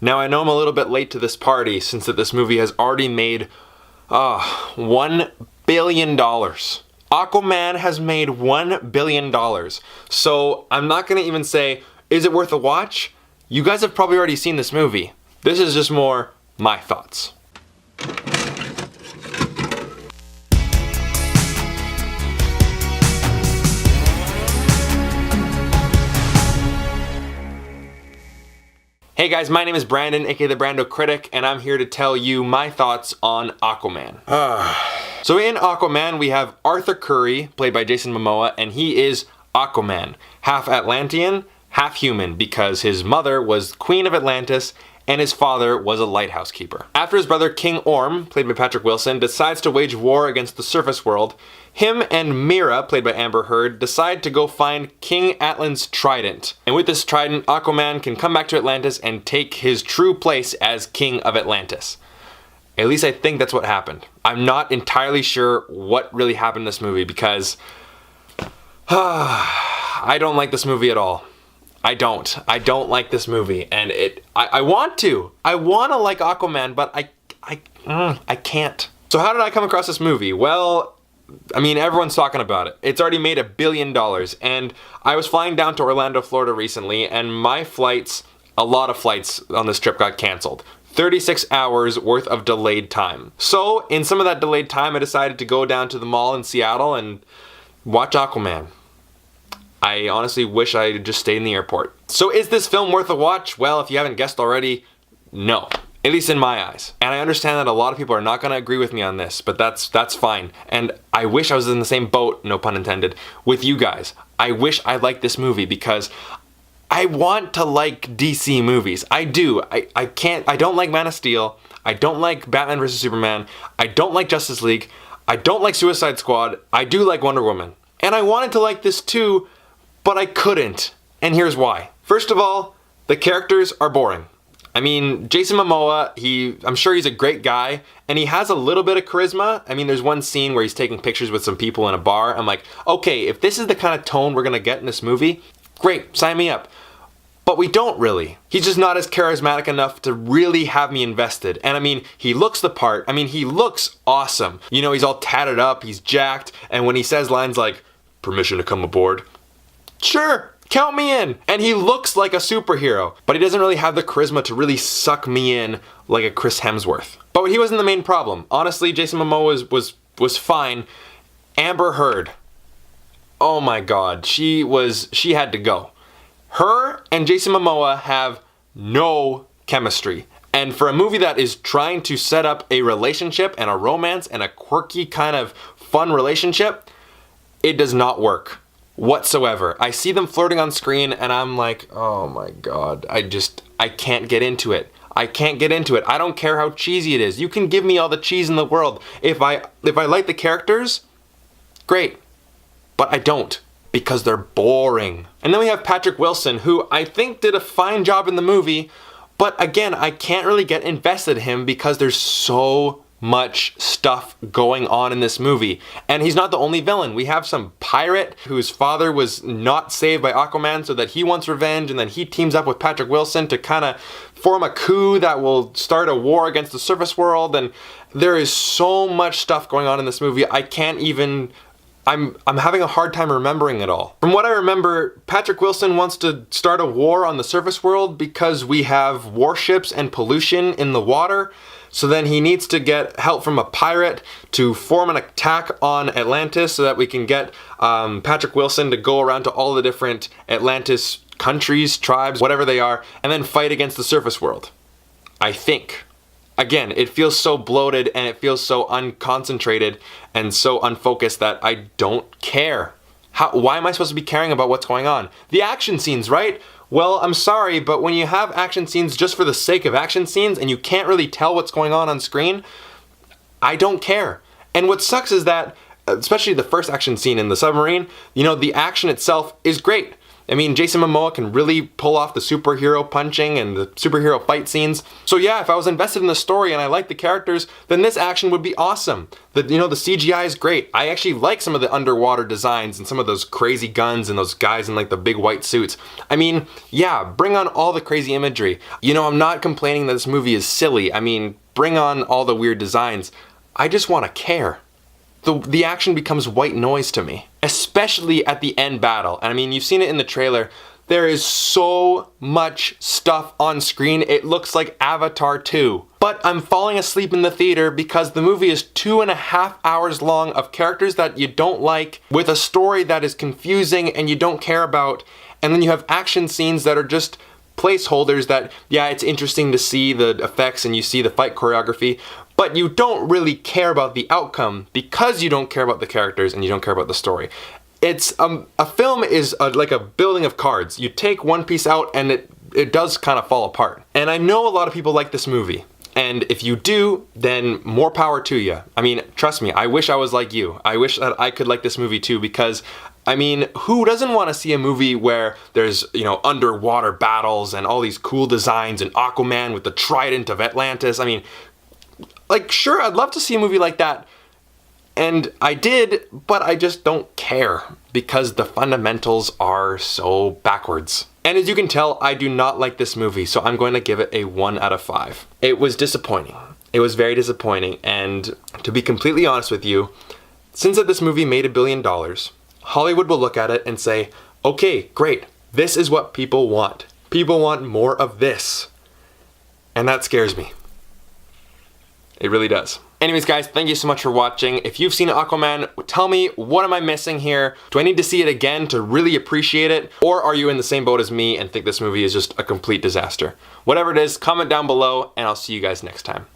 Now I know I'm a little bit late to this party since that this movie has already made $1 billion. Aquaman has made $1 billion. So I'm not gonna even say, is it worth a watch? You guys have probably already seen this movie. This is just more my thoughts. Hey guys, my name is Brandon, aka the BrandoCritic, and I'm here to tell you my thoughts on Aquaman. So in Aquaman, we have Arthur Curry, played by Jason Momoa, and he is Aquaman. Half Atlantean, half human, because his mother was Queen of Atlantis, and his father was a lighthouse keeper. After his brother King Orm, played by Patrick Wilson, decides to wage war against the surface world, him and Mira, played by Amber Heard, decide to go find King Atlan's trident. And with this trident, Aquaman can come back to Atlantis and take his true place as King of Atlantis. At least I think that's what happened. I'm not entirely sure what really happened in this movie because I don't like this movie at all. I don't like this movie, and I want to like Aquaman, but I can't. So how did I come across this movie? Well, I mean, everyone's talking about it. It's already made $1 billion, and I was flying down to Orlando, Florida recently, and my flights, a lot of flights on this trip got canceled. 36 hours worth of delayed time. So, in some of that delayed time, I decided to go down to the mall in Seattle and watch Aquaman. I honestly wish I had just stayed in the airport. So is this film worth a watch? Well, if you haven't guessed already, no. At least in my eyes. And I understand that a lot of people are not going to agree with me on this, but that's fine. And I wish I was in the same boat, no pun intended, with you guys. I wish I liked this movie because I want to like DC movies. I do. I don't like Man of Steel. I don't like Batman vs. Superman. I don't like Justice League. I don't like Suicide Squad. I do like Wonder Woman. And I wanted to like this too, but I couldn't. And here's why. First of all, the characters are boring. I mean, Jason Momoa, I'm sure he's a great guy, and he has a little bit of charisma. I mean, there's one scene where he's taking pictures with some people in a bar. I'm like, okay, if this is the kind of tone we're gonna get in this movie, great, sign me up. But we don't really. He's just not as charismatic enough to really have me invested. And I mean, he looks the part. I mean, he looks awesome. You know, he's all tatted up, he's jacked, and when he says lines like, "Permission to come aboard," sure, count me in. And he looks like a superhero, but he doesn't really have the charisma to really suck me in like a Chris Hemsworth. But he wasn't the main problem. Honestly, Jason Momoa was fine. Amber Heard, oh my god, she had to go. Her and Jason Momoa have no chemistry. And for a movie that is trying to set up a relationship and a romance and a quirky kind of fun relationship, it does not work whatsoever. I see them flirting on screen and I'm like, oh my god, I can't get into it. I can't get into it. I don't care how cheesy it is. You can give me all the cheese in the world. If I like the characters, great. But I don't, because they're boring. And then we have Patrick Wilson, who I think did a fine job in the movie, but again, I can't really get invested in him because there's so much stuff going on in this movie. And he's not the only villain. We have some pirate whose father was not saved by Aquaman, so that he wants revenge, and then he teams up with Patrick Wilson to kind of form a coup that will start a war against the surface world. And there is so much stuff going on in this movie, I can't even... I'm having a hard time remembering it all. From what I remember, Patrick Wilson wants to start a war on the surface world because we have warships and pollution in the water. So then he needs to get help from a pirate to form an attack on Atlantis so that we can get Patrick Wilson to go around to all the different Atlantis countries, tribes, whatever they are, and then fight against the surface world. I think. Again, it feels so bloated and it feels so unconcentrated and so unfocused that I don't care. Why am I supposed to be caring about what's going on? The action scenes, right? Well, I'm sorry, but when you have action scenes just for the sake of action scenes and you can't really tell what's going on screen, I don't care. And what sucks is that, especially the first action scene in the submarine, you know, the action itself is great. I mean, Jason Momoa can really pull off the superhero punching and the superhero fight scenes. So yeah, if I was invested in the story and I liked the characters, then this action would be awesome. The CGI is great. I actually like some of the underwater designs and some of those crazy guns and those guys in like the big white suits. I mean, yeah, bring on all the crazy imagery. I'm not complaining that this movie is silly. I mean, bring on all the weird designs. I just want to care. The action becomes white noise to me, especially at the end battle. And I mean, you've seen it in the trailer. There is so much stuff on screen, it looks like Avatar 2. But I'm falling asleep in the theater because the movie is 2.5 hours long of characters that you don't like, with a story that is confusing and you don't care about, and then you have action scenes that are just placeholders that, yeah, it's interesting to see the effects and you see the fight choreography, but you don't really care about the outcome because you don't care about the characters and you don't care about the story. It's a film is like a building of cards. You take one piece out and it does kind of fall apart. And I know a lot of people like this movie. And if you do, then more power to you. I mean, trust me, I wish I was like you. I wish that I could like this movie too, because I mean, who doesn't want to see a movie where there's, underwater battles and all these cool designs and Aquaman with the trident of Atlantis? I mean, like, sure, I'd love to see a movie like that. And I did, but I just don't care because the fundamentals are so backwards. And as you can tell, I do not like this movie, so I'm going to give it a 1 out of 5. It was disappointing. It was very disappointing. And to be completely honest with you, since that this movie made $1 billion, Hollywood will look at it and say, okay, great. This is what people want. People want more of this. And that scares me. It really does. Anyways, guys, thank you so much for watching. If you've seen Aquaman, tell me, what am I missing here? Do I need to see it again to really appreciate it? Or are you in the same boat as me and think this movie is just a complete disaster? Whatever it is, comment down below, and I'll see you guys next time.